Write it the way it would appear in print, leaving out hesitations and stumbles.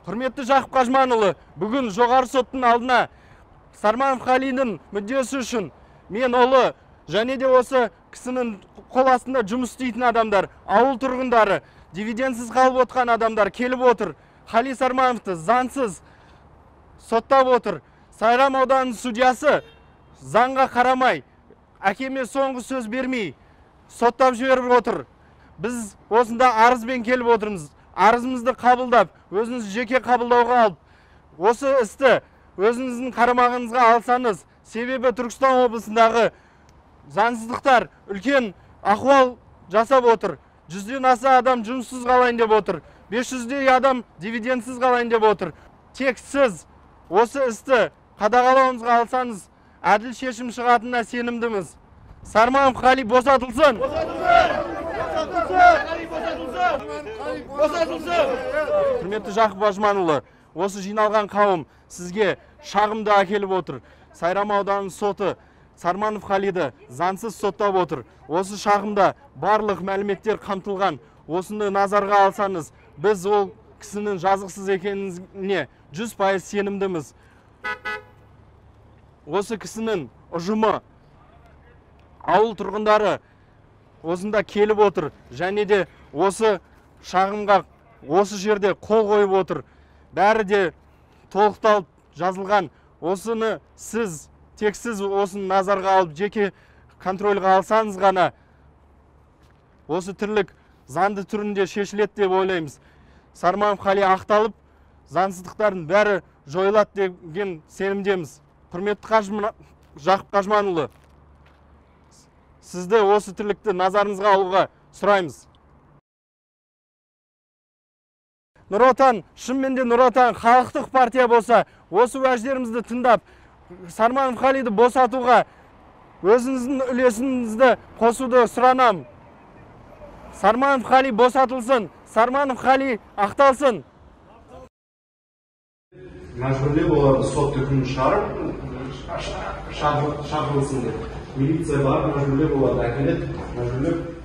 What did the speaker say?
Құрметті Жақып Қажманұлы, бүгін жоғары соттың алдына Сарманов Қалидің мүддесі үшін мен олы және де осы кісінің қол астында жұмыс істейтін адамдар, ауыл тұрғындары, дивидендсіз қалып отқан адамдар келіп отыр. Қали Сармановты заңсыз соттап отыр. Сайрам ауданының судьясы заңға қарамай, әкеме соңғы сөз бермей соттап жіберіп отыр. Біз осында арызбен келіп отырмыз. Арызымызды қабылдап, өзіңіз жеке қабылдауға алып, осы істі өзіңіздің қарамағыңызға алсаңыз, себебі Түркістан облысындағы заңсыздықтар үлкен ахуал жасап отыр. 100-ден аса адам жұмыссыз қалайын деп отыр. 500-дей адам дивидендсіз қалайын деп отыр. Тек сіз осы істі қадағалауыңызға алсаңыз, әділ шешім шығатынына сенімдіміз. Сарманов Қали босатылсын! Құрметті Жақып Қажманұлы, осы жиналған қауым сізге шағымды әкеліп отыр. Сайрам ауданының соты Сарманов Қалиді заңсыз соттап отыр. Осы шағымда барлық мәліметтер қамтылған. Осыны назарға алсаңыз, біз ол кісінің жазықсыз екеніне 100% сенімдіміз. Осы кісінің ұжымы, ауыл тұрғындары осында келіп отыр, және де осы шағымға осы жерде қол қойып отыр. Бәрі де толықталып жазылған. Осыны сіз, тек сіз осыны назарға алып, жеке контрольға алсаңыз ғана осы тірлік заңды түрінде шешіледі деп ойлаймыз. Сарманов Қали ақталып, заңсыздықтардың бәрі жойылады деген сенімдеміз. Құрметті Жақып Қажманұлы, сізді осы тірлікті назарыңызға алуға сұраймыз. Нұр Отан, шынымен де Нұр Отан халықтық партия болса, осы уәждерімізді тыңдап, Сарманов Қалиді босатуға өзіңіздің үлесіңізді қосуды сұранам. Сарманов Қали босатылсын, Сарманов Қали ақталсын. Мәжбүрлеп оларды сот үкімін шығарып, шақырылсын деп. Милиция барып мәжбүрлеп оларды әкеледі, мәжбүрлеп